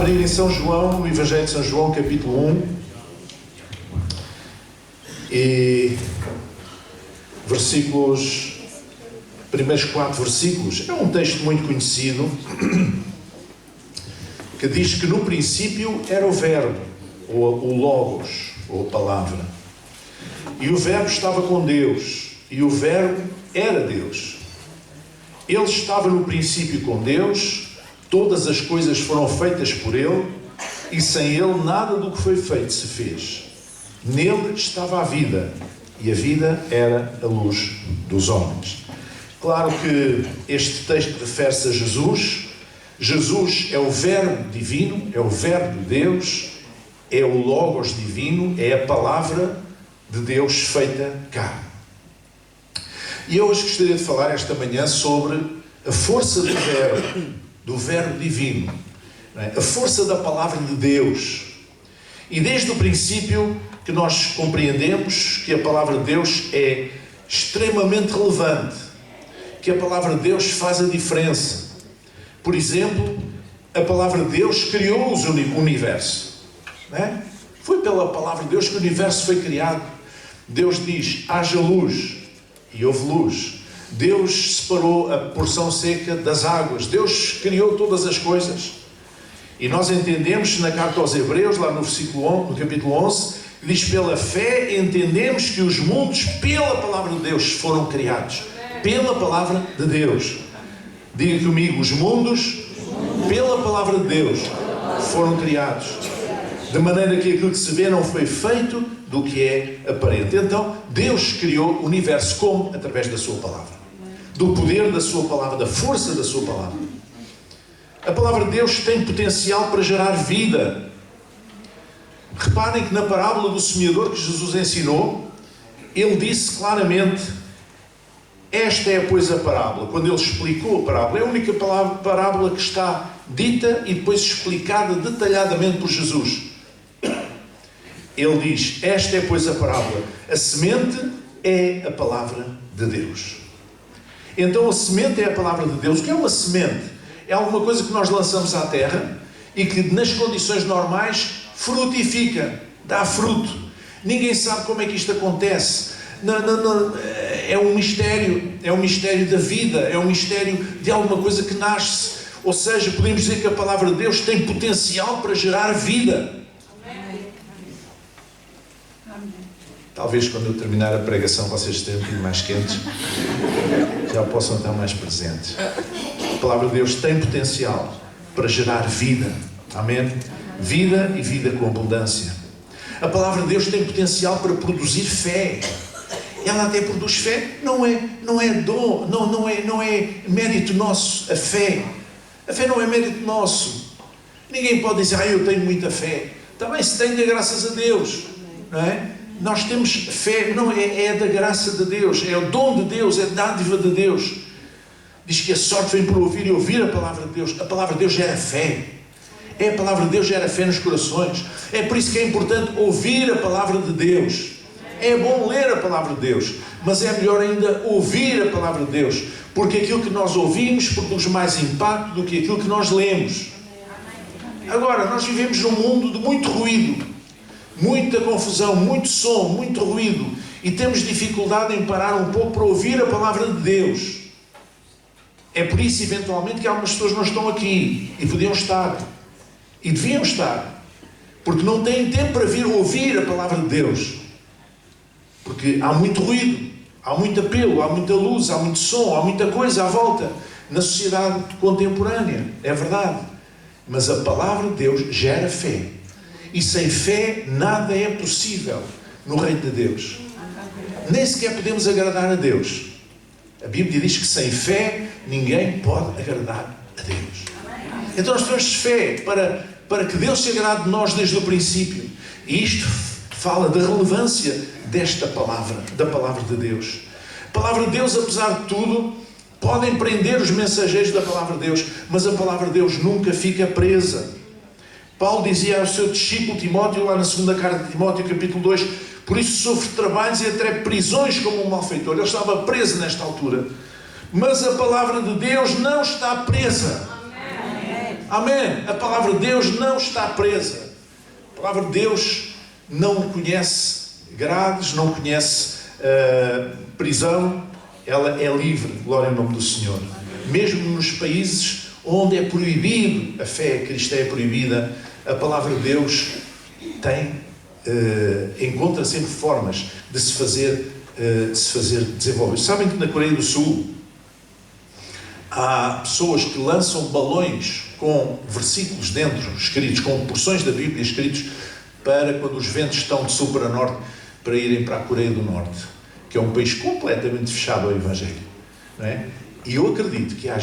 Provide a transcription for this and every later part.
abrir em São João, no Evangelho de São João, capítulo 1, e primeiros 4 versículos. É um texto muito conhecido, que diz que no princípio era o Verbo, ou o Logos, ou a Palavra. E o Verbo estava com Deus, e o Verbo era Deus. Ele estava no princípio com Deus, todas as coisas foram feitas por Ele, e sem Ele nada do que foi feito se fez. Nele estava a vida, e a vida era a luz dos homens. Claro que este texto refere-se a Jesus. Jesus é o Verbo divino, é o Verbo de Deus, é o Logos divino, é a Palavra de Deus feita carne. E eu hoje gostaria de falar esta manhã sobre a força do Verbo divino, não é? A força da Palavra de Deus. E desde o princípio que nós compreendemos que a Palavra de Deus é extremamente relevante, que a Palavra de Deus faz a diferença. Por exemplo, a Palavra de Deus criou o universo, não é? Foi pela Palavra de Deus que o universo foi criado. Deus diz, haja luz, e houve luz. Deus separou a porção seca das águas. Deus criou todas as coisas. E nós entendemos na carta aos Hebreus, lá no capítulo 11, que diz, pela fé entendemos que os mundos, pela Palavra de Deus, foram criados. Pela Palavra de Deus. Diga comigo, os mundos, pela Palavra de Deus, foram criados. De maneira que aquilo que se vê não foi feito do que é aparente. Então, Deus criou o universo como? Através da sua palavra. Do poder da sua palavra, da força da sua palavra. A palavra de Deus tem potencial para gerar vida. Reparem que na parábola do semeador que Jesus ensinou, ele disse claramente, esta é, pois, a parábola. Quando ele explicou a parábola, é a única parábola que está dita e depois explicada detalhadamente por Jesus. Ele diz, esta é, pois, a parábola. A semente é a palavra de Deus. Então a semente é a palavra de Deus. O que é uma semente? É alguma coisa que nós lançamos à terra e que nas condições normais frutifica, dá fruto. Ninguém sabe como é que isto acontece. É um mistério da vida, é um mistério de alguma coisa que nasce. Ou seja, podemos dizer que a palavra de Deus tem potencial para gerar vida. Talvez quando eu terminar a pregação vocês estejam um bocadinho mais quentes, já possam estar mais presentes. A palavra de Deus tem potencial para gerar vida. Amém? Vida e vida com abundância. A palavra de Deus tem potencial para produzir fé. Ela até produz fé. Não é dom, não é mérito nosso. A fé não é mérito nosso. Ninguém pode dizer, eu tenho muita fé. Também se tem, dê graças a Deus. Não é? Nós temos fé, não é da graça de Deus, é o dom de Deus, é a dádiva de Deus. Diz que a sorte vem por ouvir e ouvir a palavra de Deus. A palavra de Deus gera fé. A palavra de Deus gera fé nos corações. É por isso que é importante ouvir a palavra de Deus. É bom ler a palavra de Deus, mas é melhor ainda ouvir a palavra de Deus, porque aquilo que nós ouvimos produz mais impacto do que aquilo que nós lemos. Agora, nós vivemos num mundo de muito ruído, muita confusão, muito som, muito ruído, e temos dificuldade em parar um pouco para ouvir a palavra de Deus. É por isso, eventualmente, que algumas pessoas não estão aqui, e podiam estar, e deviam estar, porque não têm tempo para vir ouvir a palavra de Deus, porque há muito ruído, há muito apelo, há muita luz, há muito som, há muita coisa à volta, na sociedade contemporânea, é verdade, mas a palavra de Deus gera fé. E sem fé nada é possível no reino de Deus. Nem sequer podemos agradar a Deus. A Bíblia diz que sem fé ninguém pode agradar a Deus. Então nós temos fé para que Deus se agrade de nós desde o princípio. E isto fala da relevância desta palavra, da palavra de Deus. A palavra de Deus, apesar de tudo, podem prender os mensageiros da palavra de Deus, mas a palavra de Deus nunca fica presa. Paulo dizia ao seu discípulo Timóteo, lá na segunda carta de Timóteo, capítulo 2, por isso sofre trabalhos e até prisões como um malfeitor. Ele estava preso nesta altura. Mas a palavra de Deus não está presa. Amém. A palavra de Deus não está presa. A palavra de Deus não conhece grades, não conhece prisão. Ela é livre, glória ao nome do Senhor. Mesmo nos países onde é proibido, a fé cristã é proibida, a palavra de Deus encontra sempre formas de se fazer desenvolver. Sabem que na Coreia do Sul há pessoas que lançam balões com versículos dentro, escritos, com porções da Bíblia escritos, para quando os ventos estão de sul para norte, para irem para a Coreia do Norte, que é um país completamente fechado ao Evangelho, não é? E eu acredito que há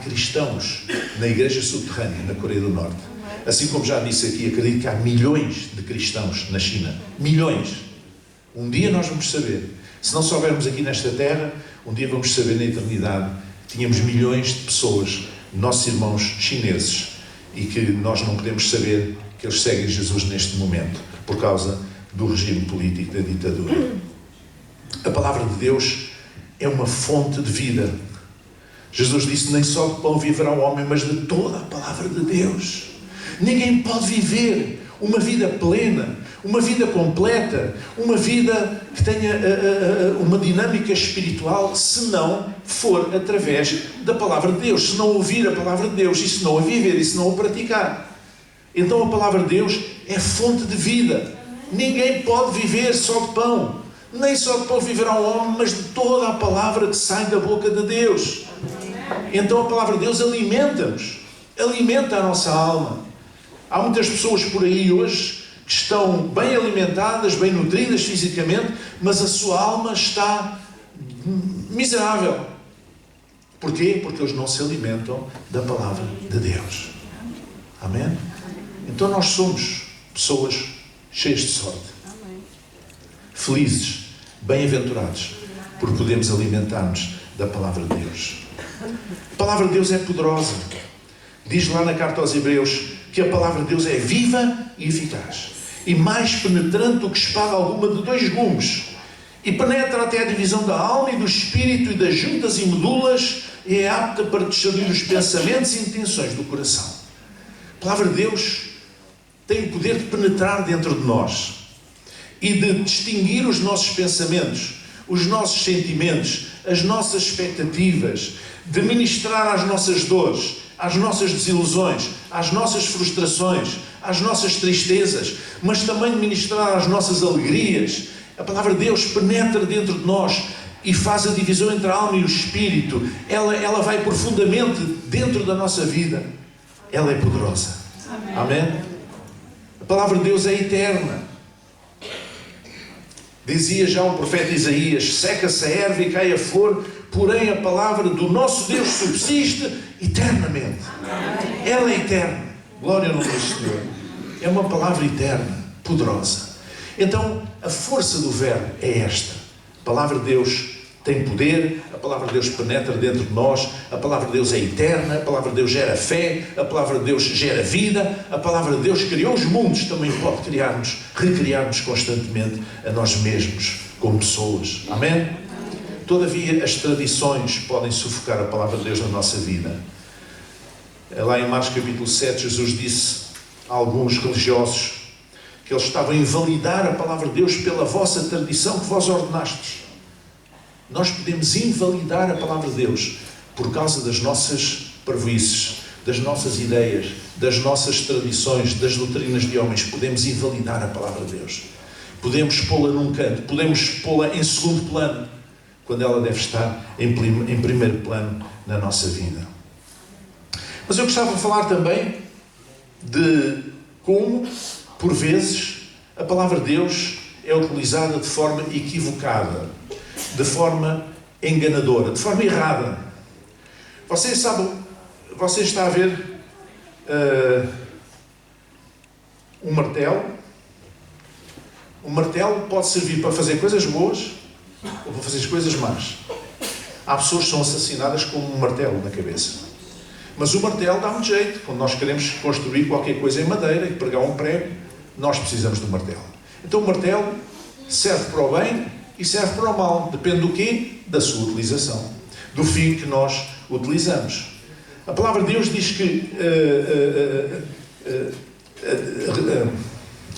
cristãos na igreja subterrânea, na Coreia do Norte. Assim como já disse aqui, acredito que há milhões de cristãos na China. Milhões. Um dia nós vamos saber. Se não soubermos aqui nesta terra, um dia vamos saber na eternidade. Tínhamos milhões de pessoas, nossos irmãos chineses, e que nós não podemos saber que eles seguem Jesus neste momento, por causa do regime político da ditadura. A palavra de Deus é uma fonte de vida. Jesus disse: nem só de pão viverá o homem, mas de toda a palavra de Deus. Ninguém pode viver uma vida plena, uma vida completa, uma vida que tenha uma dinâmica espiritual, se não for através da palavra de Deus, se não ouvir a palavra de Deus, e se não a viver, e se não a praticar. Então a palavra de Deus é fonte de vida. Ninguém pode viver só de pão. Nem só de pão viverá o homem, mas de toda a palavra que sai da boca de Deus. Então a palavra de Deus alimenta-nos, alimenta a nossa alma. Há muitas pessoas por aí hoje que estão bem alimentadas, bem nutridas fisicamente, mas a sua alma está miserável. Porquê? Porque eles não se alimentam da palavra de Deus. Amém? Então nós somos pessoas cheias de sorte. Felizes, bem-aventurados, porque podemos alimentar-nos da palavra de Deus. A palavra de Deus é poderosa. Diz lá na carta aos Hebreus que a palavra de Deus é viva e eficaz, e mais penetrante do que espada alguma de 2 gumes, e penetra até a divisão da alma e do espírito e das juntas e medulas, e é apta para discernir os pensamentos e intenções do coração. A palavra de Deus tem o poder de penetrar dentro de nós e de distinguir os nossos pensamentos, os nossos sentimentos, as nossas expectativas, de ministrar às nossas dores, às nossas desilusões, às nossas frustrações, às nossas tristezas, mas também de ministrar às nossas alegrias. A palavra de Deus penetra dentro de nós e faz a divisão entre a alma e o espírito. Ela vai profundamente dentro da nossa vida. Ela é poderosa. Amém? A palavra de Deus é eterna. Dizia já o profeta Isaías: seca-se a erva e cai a flor, porém a palavra do nosso Deus subsiste eternamente. Ela é eterna. Glória ao nome do Senhor. É uma palavra eterna, poderosa. Então, a força do verbo é esta. A palavra de Deus tem poder, a palavra de Deus penetra dentro de nós, a palavra de Deus é eterna, a palavra de Deus gera fé, a palavra de Deus gera vida, a palavra de Deus criou os mundos, também pode criar-nos, recriar-nos constantemente a nós mesmos, como pessoas. Amém? Todavia, as tradições podem sufocar a palavra de Deus na nossa vida. Lá em Marcos capítulo 7, Jesus disse a alguns religiosos que eles estavam a invalidar a palavra de Deus pela vossa tradição que vós ordenastes. Nós podemos invalidar a palavra de Deus por causa das nossas parvoíces, das nossas ideias, das nossas tradições, das doutrinas de homens. Podemos invalidar a palavra de Deus. Podemos pô-la num canto, podemos pô-la em segundo plano, quando ela deve estar em primeiro plano na nossa vida. Mas eu gostava de falar também de como, por vezes, a palavra de Deus é utilizada de forma equivocada, de forma enganadora, de forma errada. Vocês sabem, você está a ver um martelo. Um martelo pode servir para fazer coisas boas ou para fazer coisas más. Há pessoas que são assassinadas com um martelo na cabeça. Mas o martelo dá muito jeito. Quando nós queremos construir qualquer coisa em madeira e pregar um prego, nós precisamos do martelo. Então o martelo serve para o bem e serve para o mal. Depende do quê? Da sua utilização. Do fim que nós utilizamos. A palavra de Deus diz que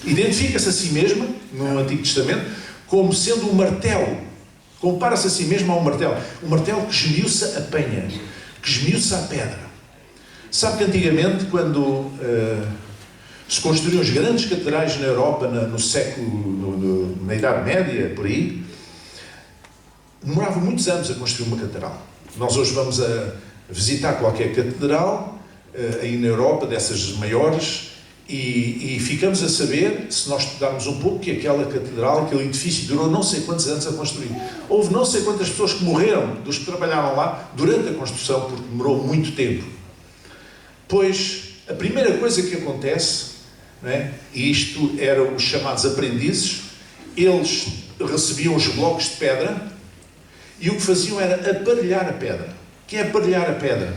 identifica-se a si mesma, no Antigo Testamento, como sendo um martelo. Compara-se a si mesma a um martelo. Um martelo que esmiuça a penha, que esmiuça a pedra. Sabe que antigamente, quando se construíam as grandes catedrais na Europa, no século, na Idade Média, por aí, demorava muitos anos a construir uma catedral. Nós hoje vamos a visitar qualquer catedral, aí na Europa, dessas maiores, e ficamos a saber, se nós estudarmos um pouco, que aquela catedral, aquele edifício, durou não sei quantos anos a construir. Houve não sei quantas pessoas que morreram, dos que trabalharam lá, durante a construção, porque demorou muito tempo. Pois, a primeira coisa que acontece, não é? E isto eram os chamados aprendizes, eles recebiam os blocos de pedra e o que faziam era aparelhar a pedra. O que é aparelhar a pedra?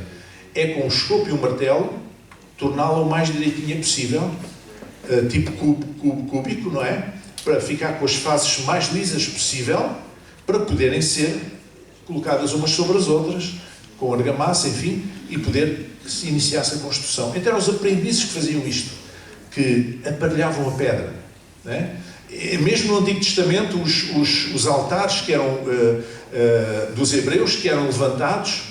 É com o escopo e o martelo torná-la o mais direitinha possível, tipo cúbico, não é? Para ficar com as faces mais lisas possível, para poderem ser colocadas umas sobre as outras, com argamassa, enfim, e poder se iniciasse a construção. Então eram os aprendizes que faziam isto, que aparelhavam a pedra, não é? E mesmo no Antigo Testamento, os altares que eram dos hebreus, que eram levantados,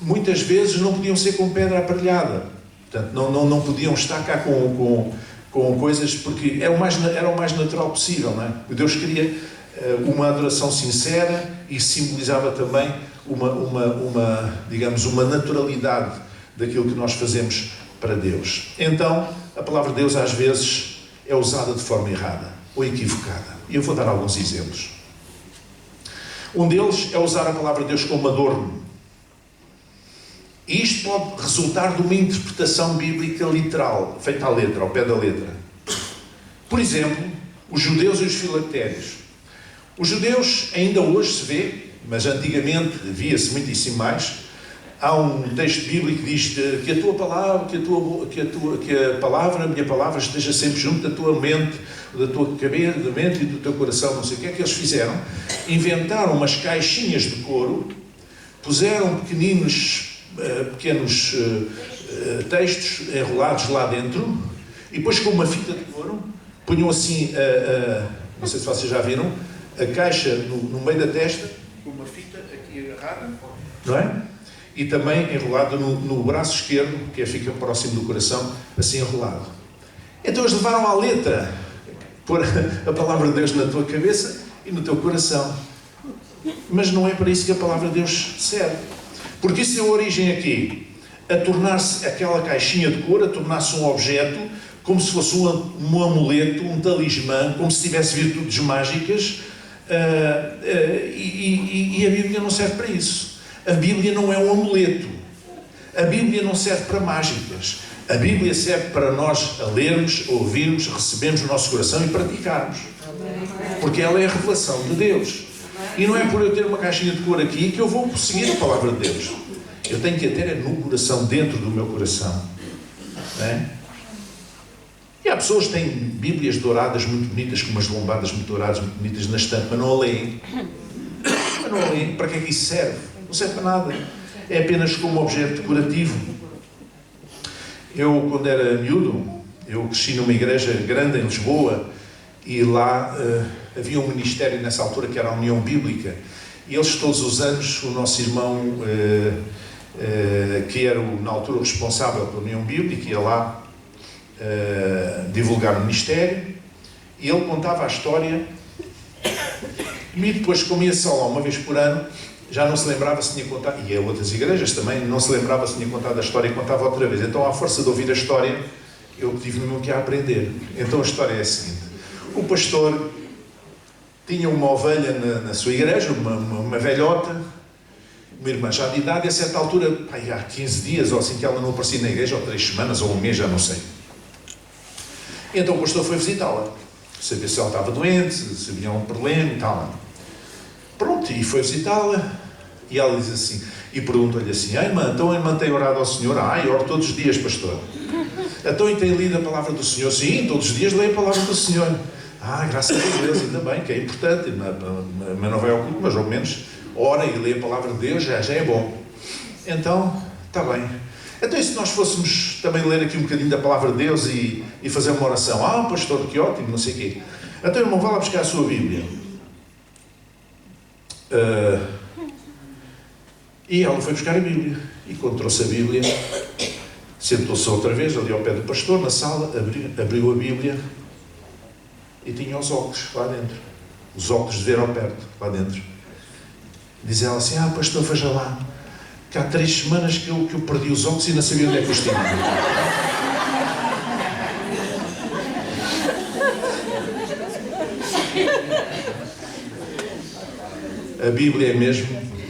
muitas vezes não podiam ser com pedra aparelhada. Portanto, não podiam estar cá com coisas, porque era o mais natural possível, não é? Deus queria uma adoração sincera e simbolizava também digamos, uma naturalidade daquilo que nós fazemos para Deus. Então, a palavra de Deus às vezes é usada de forma errada ou equivocada. E eu vou dar alguns exemplos. Um deles é usar a palavra de Deus como adorno. E isto pode resultar de uma interpretação bíblica literal, feita à letra, ao pé da letra. Por exemplo, os judeus e os filactérios. Os judeus ainda hoje se vê, mas antigamente via-se muitíssimo mais. Há um texto bíblico que diz que a tua palavra, a minha palavra esteja sempre junto da tua mente, da tua cabeça, da mente e do teu coração, não sei o que é que eles fizeram. Inventaram umas caixinhas de couro, puseram pequenos textos enrolados lá dentro e depois com uma fita de couro punham assim, não sei se vocês já viram, a caixa no meio da testa, com uma fita aqui agarrada, não é? E também enrolado no braço esquerdo, que fica próximo do coração, assim enrolado. Então eles levaram à letra, pôr a palavra de Deus na tua cabeça e no teu coração. Mas não é para isso que a palavra de Deus serve. Porque isso deu origem aqui, a tornar-se aquela caixinha de couro, a tornar-se um objeto, como se fosse um amuleto, um talismã, como se tivesse virtudes mágicas, e a Bíblia não serve para isso. A Bíblia não é um amuleto. A Bíblia não serve para mágicas. A Bíblia serve para nós a lermos, ouvirmos, recebermos no nosso coração e praticarmos. Porque ela é a revelação de Deus. E não é por eu ter uma caixinha de couro aqui que eu vou seguir a palavra de Deus. Eu tenho que a ter no coração, dentro do meu coração. Não é? E há pessoas que têm Bíblias douradas muito bonitas, com umas lombadas muito douradas, muito bonitas na estante, mas não a leem. Mas não a leem. Para que é que isso serve? Não serve para nada. É apenas como objeto decorativo. Eu, quando era miúdo, eu cresci numa igreja grande em Lisboa e lá havia um ministério nessa altura que era a União Bíblica. E eles todos os anos, o nosso irmão, que era na altura o responsável pela União Bíblica, ia lá divulgar o ministério, e ele contava a história, e depois, como ia só lá uma vez por ano, já não se lembrava se tinha contado, e a outras igrejas também, não se lembrava se tinha contado a história e contava outra vez. Então, à força de ouvir a história, eu tive mesmo que aprender. Então a história é a seguinte: o pastor tinha uma ovelha na sua igreja, uma velhota, uma irmã já de idade, e a certa altura, há 15 dias ou assim que ela não aparecia na igreja, ou 3 semanas, ou um mês, já não sei. Então o pastor foi visitá-la, saber se ela estava doente, se havia um problema e tal. Pronto, e foi visitá-la, e ela diz assim, e perguntou-lhe assim: irmã, então a irmã tem orado ao Senhor? Eu oro todos os dias, pastor. Então, e tem lido a palavra do Senhor? Sim, todos os dias leio a palavra do Senhor. Graças a Deus, ainda bem, que é importante, mas não vai ao culto, mas ao menos ora e lê a palavra de Deus, já é bom. Então, Está bem. Então, e se nós fôssemos também ler aqui um bocadinho da palavra de Deus e fazer uma oração? Ah, pastor, que ótimo, não sei o quê. Então, irmão, vá lá buscar a sua Bíblia. E ela foi buscar a Bíblia. E quando trouxe a Bíblia, sentou-se outra vez ali ao pé do pastor, na sala, abriu a Bíblia e tinha os óculos lá dentro. Os óculos de ver ao perto, lá dentro. Diz ela assim: ah, pastor, veja lá, que há 3 semanas que eu perdi os óculos e não sabia onde é que os tinha. A Bíblia é mesmo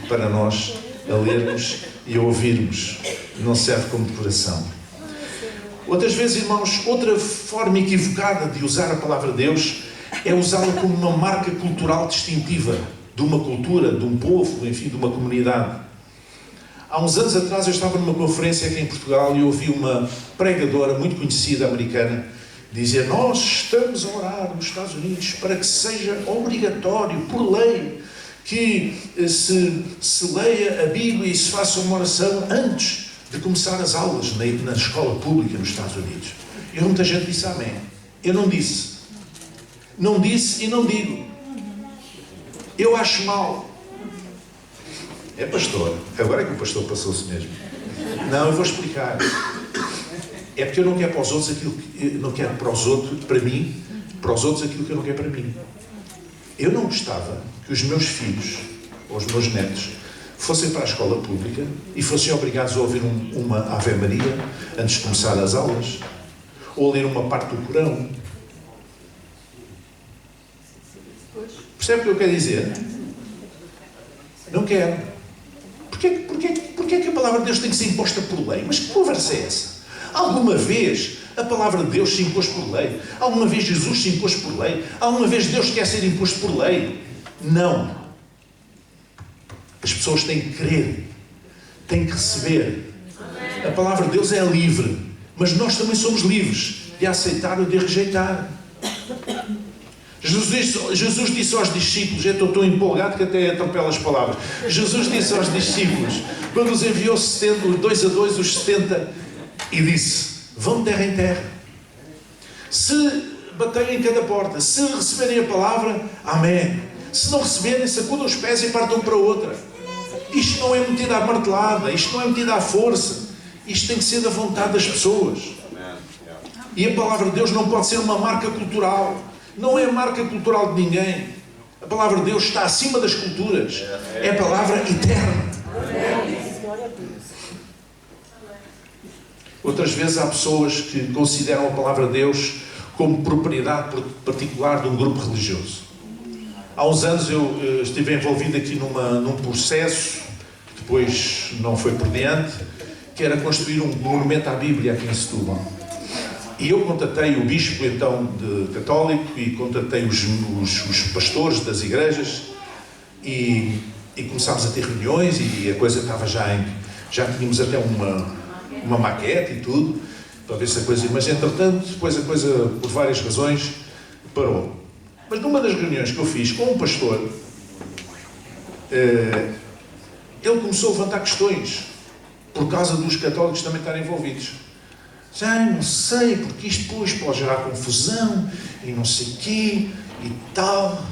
para nós a lermos e a ouvirmos, não serve como decoração. Outras vezes, irmãos, outra forma equivocada de usar a palavra de Deus é usá-la como uma marca cultural distintiva de uma cultura, de um povo, enfim, de uma comunidade. Há uns anos atrás eu estava numa conferência aqui em Portugal e ouvi uma pregadora muito conhecida americana dizer: nós estamos a orar nos Estados Unidos para que seja obrigatório, por lei, que se leia a Bíblia e se faça uma oração antes de começar as aulas na escola pública nos Estados Unidos. E muita gente disse amém. Eu não disse. Não disse e não digo. Eu acho mal. É pastor. Agora é que o pastor passou-se mesmo. Não, eu vou explicar. É porque eu não quero para os outros aquilo que eu não quero para os outros, para mim, para os outros aquilo que eu não quero para mim. Eu não gostava que os meus filhos, ou os meus netos, fossem para a escola pública e fossem obrigados a ouvir uma Ave Maria antes de começar as aulas, ou a ler uma parte do Corão. Percebe o que eu quero dizer? Não quero. Porquê que a palavra de Deus tem que ser imposta por lei? Mas que conversa é essa? Alguma vez a palavra de Deus se impôs por lei? Alguma vez Jesus se impôs por lei? Alguma vez Deus quer ser imposto por lei? Não. As pessoas têm que crer, têm que receber. A palavra de Deus é livre, mas nós também somos livres de aceitar ou de rejeitar. Jesus disse aos discípulos, eu estou tão empolgado que até atropelo as palavras. Jesus disse aos discípulos, quando os enviou 2 a 2, os 70, e disse: vão de terra em terra. Se baterem em cada porta, se receberem a palavra, amém. Se não receberem, sacudam os pés e partam para outra. Isto não é metido à martelada, isto não é metido à força. Isto tem que ser da vontade das pessoas. E a palavra de Deus não pode ser uma marca cultural. Não é marca cultural de ninguém. A palavra de Deus está acima das culturas. É a palavra eterna. Outras vezes há pessoas que consideram a palavra de Deus como propriedade particular de um grupo religioso. Há uns anos eu estive envolvido aqui num processo, que depois não foi por diante, que era construir um monumento à Bíblia aqui em Setúbal. E eu contatei o bispo, então, católico, e contatei os pastores das igrejas, e começámos a ter reuniões, e a coisa estava já tínhamos até uma maquete e tudo, para ver se a coisa... Mas, entretanto, depois a coisa, por várias razões, parou. Mas numa das reuniões que eu fiz com um pastor, ele começou a levantar questões, por causa dos católicos também estarem envolvidos. Já não sei, porque isto depois pode gerar confusão, e não sei o quê, e tal.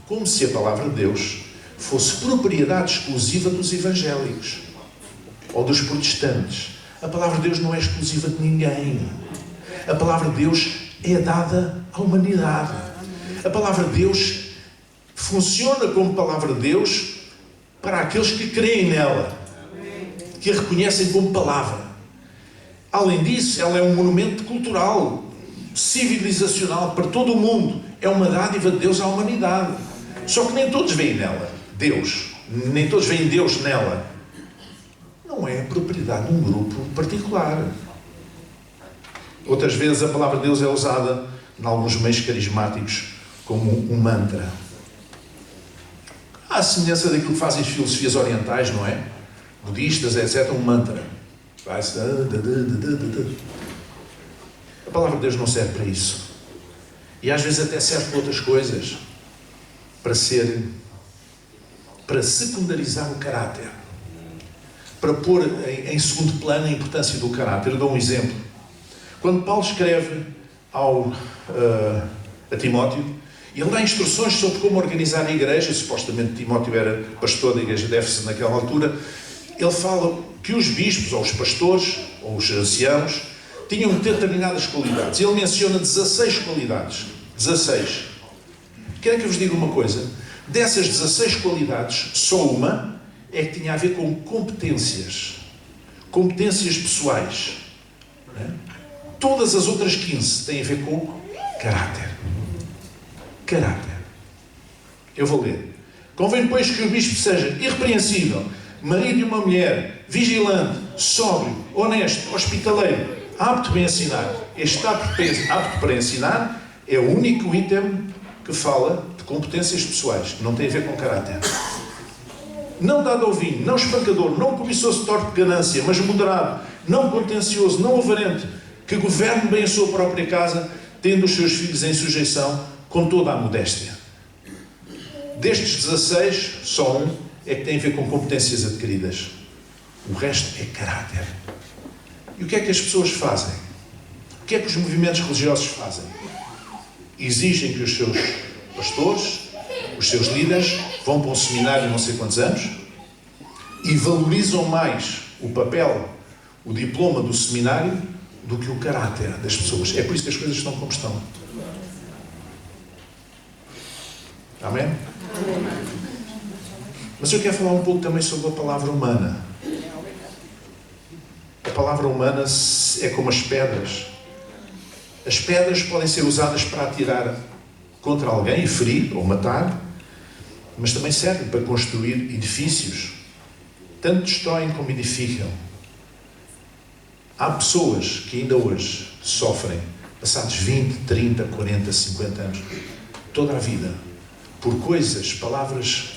Como se a palavra de Deus fosse propriedade exclusiva dos evangélicos, ou dos protestantes. A palavra de Deus não é exclusiva de ninguém. A palavra de Deus é dada à humanidade. A palavra de Deus funciona como palavra de Deus para aqueles que creem nela, que a reconhecem como palavra. Além disso, ela é um monumento cultural, civilizacional para todo o mundo. É uma dádiva de Deus à humanidade. Só que nem todos veem nela Deus. Nem todos veem Deus nela. Não é propriedade de um grupo particular. Outras vezes a palavra de Deus é usada em alguns meios carismáticos como um mantra. À semelhança daquilo que fazem as filosofias orientais, não é? Budistas, etc. Um mantra. Vai-se... A palavra de Deus não serve para isso. E às vezes até serve para outras coisas. Para secundarizar o caráter. para pôr em segundo plano a importância do caráter. Eu dou um exemplo. Quando Paulo escreve a Timóteo, ele dá instruções sobre como organizar a igreja. Supostamente Timóteo era pastor da igreja de Éfeso naquela altura. Ele fala que os bispos, ou os pastores, ou os anciãos, tinham de ter determinadas qualidades. Ele menciona 16 qualidades. 16. Quero que eu vos diga uma coisa. Dessas 16 qualidades, só uma é que tinha a ver com competências. Competências pessoais. Não é? Todas as outras 15 têm a ver com caráter. Caráter. Eu vou ler. Convém, pois, que o bispo seja irrepreensível, marido de uma mulher, vigilante, sóbrio, honesto, hospitaleiro, apto para ensinar. Este apto para ensinar é o único item que fala de competências pessoais, que não tem a ver com caráter. Não dado ao vinho, não espancador, não cobiçoso de torpe de ganância, mas moderado, não contencioso, não avarento, que governe bem a sua própria casa, tendo os seus filhos em sujeição, com toda a modéstia. Destes 16, só um é que tem a ver com competências adquiridas. O resto é caráter. E o que é que as pessoas fazem? O que é que os movimentos religiosos fazem? Exigem que os seus pastores, os seus líderes, vão para um seminário não sei quantos anos e valorizam mais o papel, o diploma do seminário, do que o caráter das pessoas. É por isso que as coisas estão como estão. Amém? Amém. Mas eu quero falar um pouco também sobre a palavra humana. A palavra humana é como as pedras. As pedras podem ser usadas para atirar contra alguém, ferir ou matar, mas também servem para construir edifícios. Tanto destroem como edificam. Há pessoas que ainda hoje sofrem, passados 20, 30, 40, 50 anos, toda a vida, por coisas, palavras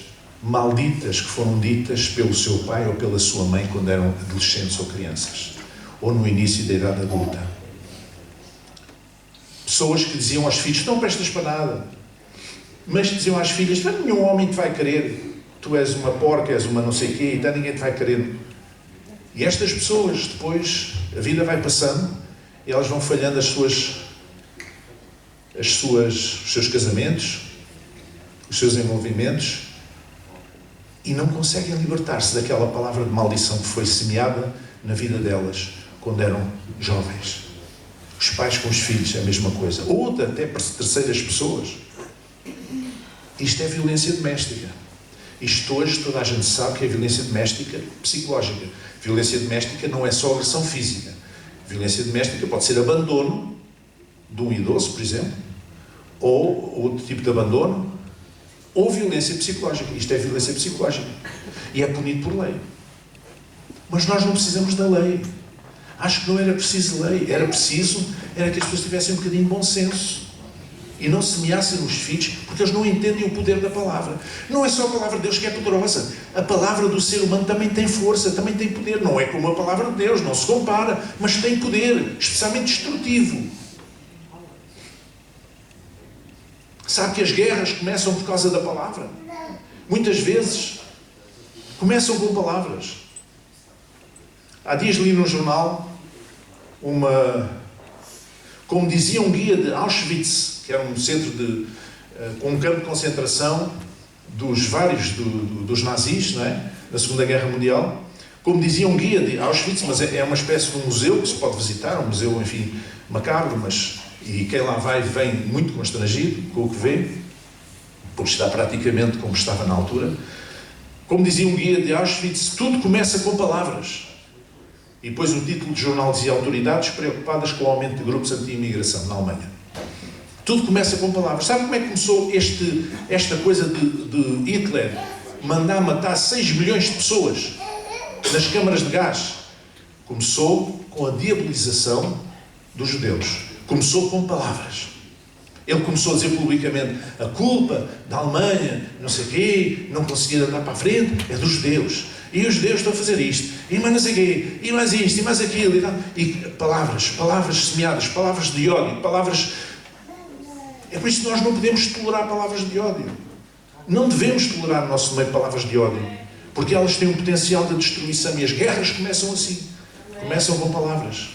malditas que foram ditas pelo seu pai ou pela sua mãe quando eram adolescentes ou crianças, ou no início da idade adulta. Pessoas que diziam aos filhos: não prestas para nada. Mas diziam às filhas: nenhum homem te vai querer, tu és uma porca, és uma não sei quê, então ninguém te vai querer. E estas pessoas, depois, a vida vai passando e elas vão falhando os seus casamentos, os seus envolvimentos, e não conseguem libertar-se daquela palavra de maldição que foi semeada na vida delas quando eram jovens. Os pais com os filhos é a mesma coisa. Ou até terceiras pessoas. Isto é violência doméstica. Isto hoje toda a gente sabe que é violência doméstica psicológica. Violência doméstica não é só agressão física. Violência doméstica pode ser abandono de um idoso, por exemplo, ou outro tipo de abandono, ou violência psicológica. Isto é violência psicológica. E é punido por lei. Mas nós não precisamos da lei. Acho que não era preciso lei. Era preciso que as pessoas tivessem um bocadinho de bom senso. E não semeassem nos filhos, porque eles não entendem o poder da palavra. Não é só a palavra de Deus que é poderosa. A palavra do ser humano também tem força, também tem poder. Não é como a palavra de Deus, não se compara, mas tem poder, especialmente destrutivo. Sabe que as guerras começam por causa da palavra? Muitas vezes começam com palavras. Há dias li no jornal como dizia um guia de Auschwitz, que era um centro com um campo de concentração dos vários dos nazis, não é? Na Segunda Guerra Mundial. Como dizia um guia de Auschwitz, mas é uma espécie de um museu que se pode visitar, um museu, enfim, macabro, e quem lá vai vem muito constrangido com o que vê, porque está praticamente como estava na altura. Como dizia um guia de Auschwitz, tudo começa com palavras. E depois o título de jornal dizia: autoridades preocupadas com o aumento de grupos anti-imigração na Alemanha. Tudo começa com palavras. Sabe como é que começou esta coisa de Hitler mandar matar 6 milhões de pessoas nas câmaras de gás? Começou com a diabolização dos judeus. Começou com palavras. Ele começou a dizer publicamente: a culpa da Alemanha, não sei o quê, não conseguir andar para a frente, é dos judeus. E os judeus estão a fazer isto, e mais não sei o quê, e mais isto, e mais aquilo, e palavras semeadas, palavras de ódio, palavras... É por isso que nós não podemos tolerar palavras de ódio. Não devemos tolerar no nosso meio palavras de ódio. Porque elas têm um potencial de destruição. E as guerras começam assim. Começam com palavras.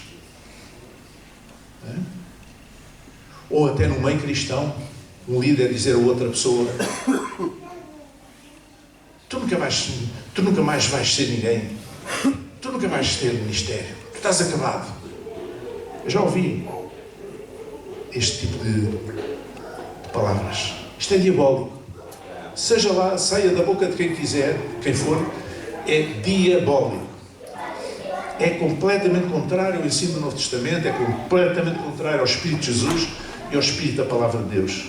Ou até no meio cristão, um líder dizer a outra pessoa: tu nunca mais vais ser ninguém. Tu nunca vais ter ministério. Tu estás acabado. Eu já ouvi este tipo de palavras. Isto é diabólico. Seja lá, saia da boca de quem quiser, quem for, é diabólico. É completamente contrário ao ensino do Novo Testamento, é completamente contrário ao Espírito de Jesus e ao Espírito da Palavra de Deus.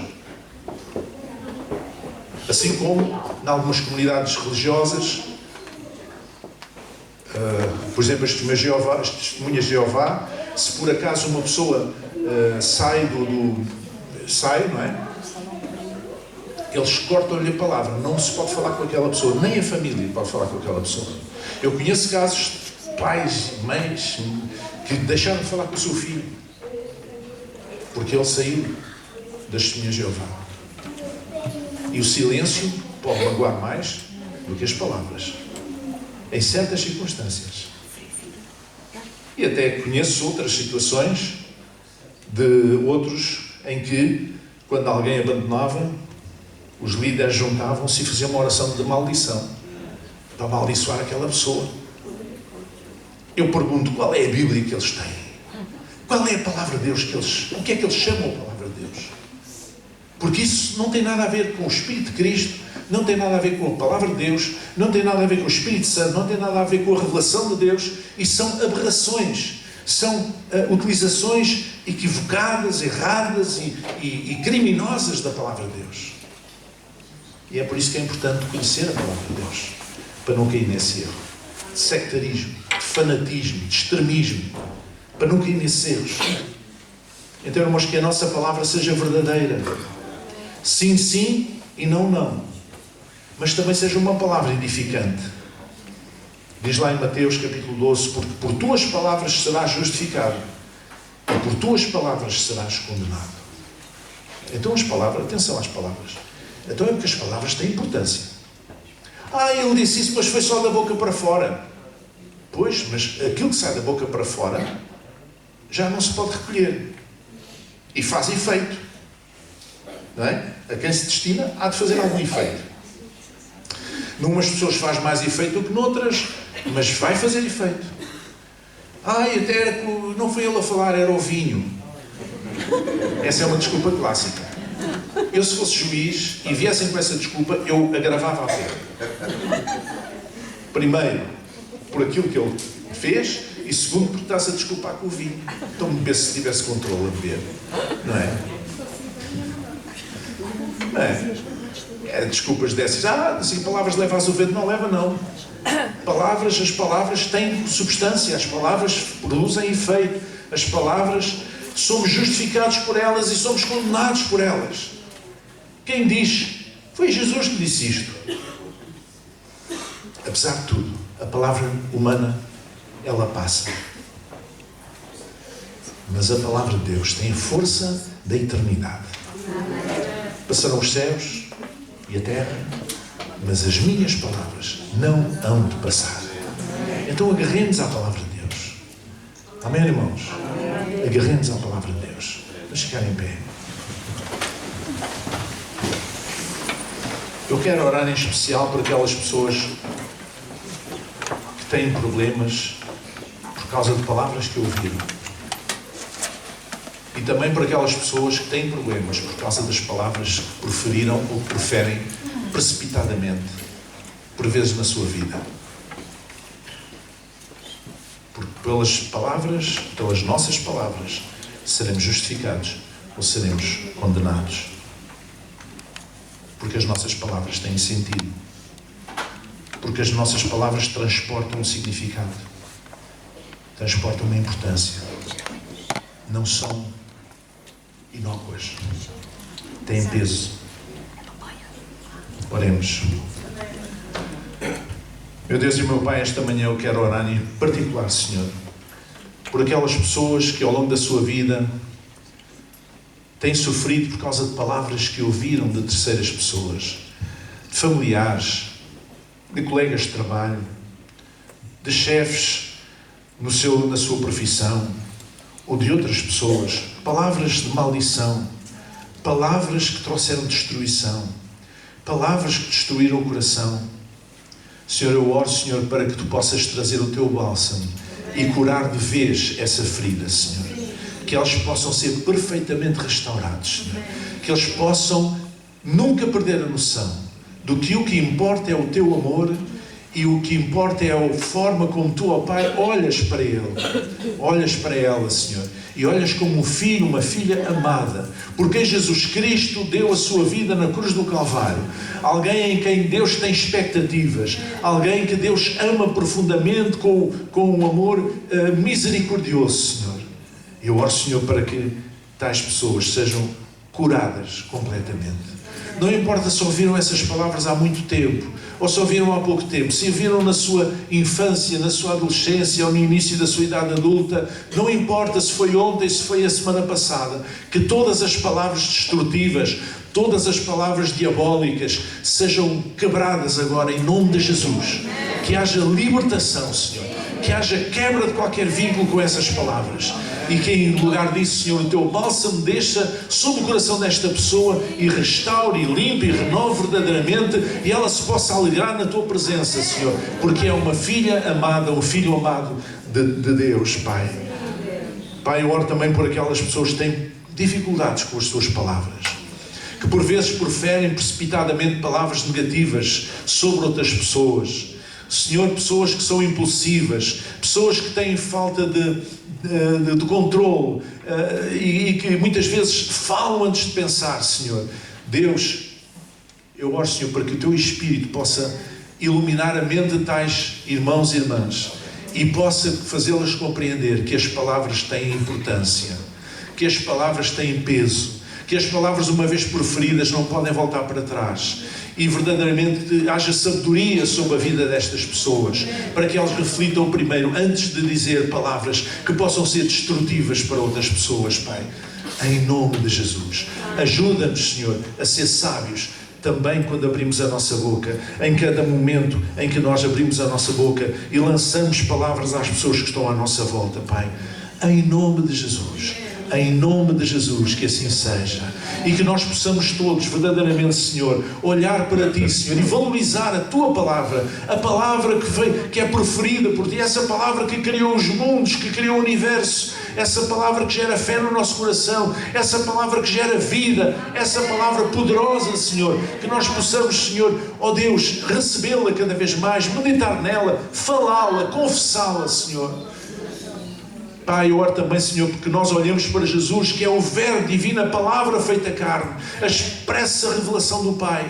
Assim como, em algumas comunidades religiosas, por exemplo, as testemunhas de Jeová, se por acaso uma pessoa sai, não é? Eles cortam-lhe a palavra. Não se pode falar com aquela pessoa. Nem a família pode falar com aquela pessoa. Eu conheço casos de pais e mães que deixaram de falar com o seu filho porque ele saiu das testemunhas de Jeová. E o silêncio pode magoar mais do que as palavras, em certas circunstâncias. E até conheço outras situações de outros em que, quando alguém abandonava, os líderes juntavam-se e faziam uma oração de maldição para amaldiçoar aquela pessoa. Eu pergunto, qual é a Bíblia que eles têm? Qual é a palavra de Deus que eles... O que é que eles chamam a palavra de Deus? Porque isso não tem nada a ver com o Espírito de Cristo, não tem nada a ver com a palavra de Deus, não tem nada a ver com o Espírito Santo, não tem nada a ver com a revelação de Deus, e são aberrações, são utilizações equivocadas, erradas e criminosas da palavra de Deus. E é por isso que é importante conhecer a palavra de Deus, para não cair nesse erro de sectarismo, de fanatismo, de extremismo, para não cair nesses erros. Então, irmãos, que a nossa palavra seja verdadeira. Sim, sim e não, não. Mas também seja uma palavra edificante. Diz lá em Mateus capítulo 12, porque por tuas palavras serás justificado e por tuas palavras serás condenado. Então as palavras, atenção às palavras. Então é porque as palavras têm importância. Ele disse isso, mas foi só da boca para fora. Pois, mas aquilo que sai da boca para fora já não se pode recolher. E faz efeito. Não é? A quem se destina há de fazer algum efeito. Numas pessoas faz mais efeito do que noutras, mas vai fazer efeito. Até era, não foi ele a falar, era o vinho. Essa é uma desculpa clássica. Eu, se fosse juiz e viessem com essa desculpa, eu agravava a pena. Primeiro, por aquilo que ele fez, e segundo, porque está-se a desculpar com o vinho. Então me penso se tivesse controle a beber. Não é? Não é? Desculpas dessas. Assim, palavras leva ao vento. Não leva, não. As palavras têm substância. As palavras produzem efeito. As palavras, somos justificados por elas e somos condenados por elas. Quem diz? Foi Jesus que disse isto. Apesar de tudo, a palavra humana, ela passa. Mas a palavra de Deus tem a força da eternidade. Passarão os céus e a terra, mas as minhas palavras não hão de passar. Então agarremos à palavra de Deus. Amém, irmãos? Agarremos à palavra de Deus. Vamos ficar em pé. Eu quero orar em especial por aquelas pessoas que têm problemas por causa de palavras que ouviram. E também por aquelas pessoas que têm problemas por causa das palavras que proferiram ou que preferem precipitadamente, por vezes na sua vida. Porque pelas palavras, pelas nossas palavras, seremos justificados ou seremos condenados. Porque as nossas palavras têm sentido. Porque as nossas palavras transportam um significado. Transportam uma importância. Não são inócuas. Têm peso. Oremos. Meu Deus e meu Pai, esta manhã eu quero orar em particular, Senhor, por aquelas pessoas que ao longo da sua vida têm sofrido por causa de palavras que ouviram de terceiras pessoas, de familiares, de colegas de trabalho, de chefes na sua profissão, ou de outras pessoas, palavras de maldição, palavras que trouxeram destruição, palavras que destruíram o coração. Senhor, eu oro, Senhor, para que Tu possas trazer o Teu bálsamo e curar de vez essa ferida, Senhor. Que eles possam ser perfeitamente restaurados, Senhor. Que eles possam nunca perder a noção do que o que importa é o Teu amor e o que importa é a forma como Tu, ó Pai, olhas para ele, olhas para ela, Senhor, e olhas como um filho, uma filha amada, porque Jesus Cristo deu a sua vida na cruz do Calvário. Alguém em quem Deus tem expectativas, alguém que Deus ama profundamente com um amor misericordioso, Senhor. Eu oro, Senhor, para que tais pessoas sejam curadas completamente. Não importa se ouviram essas palavras há muito tempo, ou se ouviram há pouco tempo, se ouviram na sua infância, na sua adolescência, ou no início da sua idade adulta, não importa se foi ontem, se foi a semana passada, que todas as palavras destrutivas, todas as palavras diabólicas sejam quebradas agora em nome de Jesus. Que haja libertação, Senhor. Que haja quebra de qualquer vínculo com essas palavras. E que em lugar disso, Senhor, o Teu bálsamo deixa sobre o coração desta pessoa e restaure, e limpe e renove verdadeiramente, e ela se possa alegrar na Tua presença, Senhor, porque é uma filha amada, um filho amado de Deus, Pai. Pai, eu oro também por aquelas pessoas que têm dificuldades com as Suas palavras, que por vezes proferem precipitadamente palavras negativas sobre outras pessoas. Senhor, pessoas que são impulsivas, pessoas que têm falta de controle e que muitas vezes falam antes de pensar, Senhor. Deus, eu oro, Senhor, para que o Teu Espírito possa iluminar a mente de tais irmãos e irmãs e possa fazê-las compreender que as palavras têm importância, que as palavras têm peso, que as palavras, uma vez proferidas, não podem voltar para trás. E verdadeiramente haja sabedoria sobre a vida destas pessoas, para que elas reflitam primeiro, antes de dizer palavras que possam ser destrutivas para outras pessoas, Pai. Em nome de Jesus. Ajuda-nos, Senhor, a ser sábios, também quando abrimos a nossa boca, em cada momento em que nós abrimos a nossa boca e lançamos palavras às pessoas que estão à nossa volta, Pai. Em nome de Jesus. Em nome de Jesus, que assim seja. E que nós possamos todos, verdadeiramente, Senhor, olhar para Ti, Senhor, e valorizar a Tua palavra, a palavra que é proferida por Ti, essa palavra que criou os mundos, que criou o universo, essa palavra que gera fé no nosso coração, essa palavra que gera vida, essa palavra poderosa, Senhor, que nós possamos, Senhor, ó Deus, recebê-la cada vez mais, meditar nela, falá-la, confessá-la, Senhor. Pai, eu oro também, Senhor, porque nós olhamos para Jesus, que é o Verbo divino, a palavra feita carne, a expressa revelação do Pai.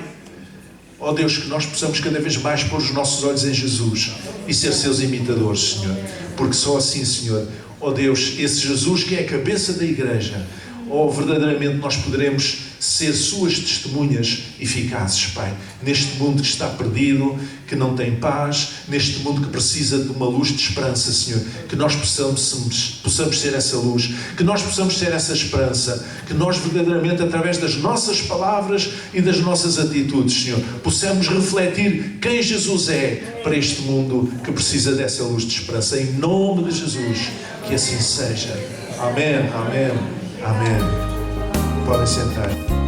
Ó Deus, que nós possamos cada vez mais pôr os nossos olhos em Jesus e ser seus imitadores, Senhor. Porque só assim, Senhor, ó Deus, esse Jesus que é a cabeça da igreja, ó, verdadeiramente nós poderemos ser suas testemunhas eficazes, Pai, neste mundo que está perdido, que não tem paz, neste mundo que precisa de uma luz de esperança, Senhor, que nós possamos ser essa luz, que nós possamos ser essa esperança, que nós verdadeiramente, através das nossas palavras e das nossas atitudes, Senhor, possamos refletir quem Jesus é para este mundo que precisa dessa luz de esperança. Em nome de Jesus, que assim seja. Amém, amém, amém. Podem sentar.